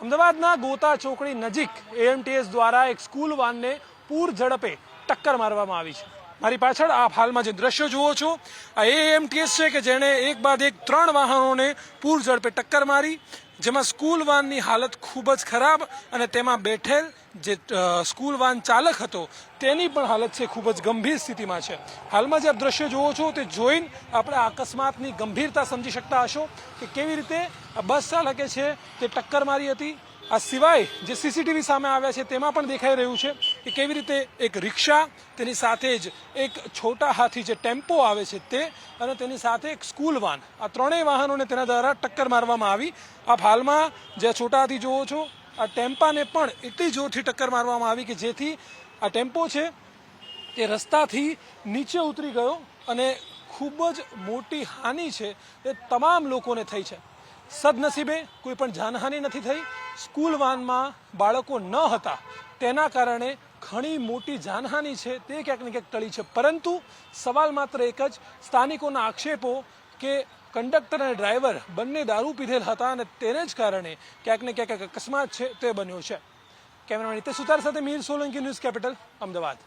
અમદાવાદના ગોતા ચોકડી નજીક એએમટીએસ દ્વારા એક સ્કૂલ વાનને પૂર ઝડપે ટક્કર મારવામાં આવી છે। મારી પાછળ આપ હાલમાં જે દ્રશ્યો જુઓ છો આ એએમટીએસ છે કે જેણે એક બાદ એક 3 વાહનોને પૂર ઝડપે ટક્કર મારી, જેમાં સ્કૂલ વાનની હાલત ખૂબ જ ખરાબ અને તેમાં બેઠેલ જે સ્કૂલ વાન ચાલક હતો તેની પણ હાલત છે ખૂબ જ ગંભીર સ્થિતિમાં છે। હાલમાં જે આપ દ્રશ્યો જુઓ છો તે જોઈને આપણે આ અકસ્માતની ગંભીરતા સમજી શકતા હશો કે કેવી રીતે આ બસ ચાલકે છે તે ટક્કર મારી હતી। આ સિવાય જે સીસીટીવી સામે આવ્યા છે તેમાં પણ દેખાઈ રહ્યું છે કે કેવી રીતે એક રિક્ષા, તેની સાથે જ એક છોટા હાથી જે ટેમ્પો આવે છે તે અને તેની સાથે એક સ્કૂલ વાન, આ ત્રણેય વાહનોને તેના દ્વારા ટક્કર મારવામાં આવી। આપ હાલમાં જે છોટા હાથી જુઓ છો આ ટેમ્પાને પણ એટલી જોરથી ટક્કર મારવામાં આવી કે જેથી આ ટેમ્પો છે તે રસ્તાથી નીચે ઉતરી ગયો અને ખૂબ જ મોટી હાનિ છે એ તમામ લોકોને થઈ છે। સદનસીબે કોઈ પણ જાનહાનિ નથી થઈ। સ્કૂલ વાનમાં બાળકો ન હતા તેના કારણે ઘણી મોટી જાનહાનિ છે તે ક્યાંક ને ક્યાંક ટળી છે, પરંતુ સવાલ માત્ર એક જ, સ્થાનિકોના આક્ષેપો કે કંડક્ટર અને ડ્રાઈવર બંને દારૂ પીધેલ હતા અને તેને જ કારણે ક્યાંક ને ક્યાંક અકસ્માત છે તે બન્યો છે। કેમેરામેન હિતેશ સુતાર સાથે મીર સોલંકી, ન્યૂઝ કેપિટલ, અમદાવાદ।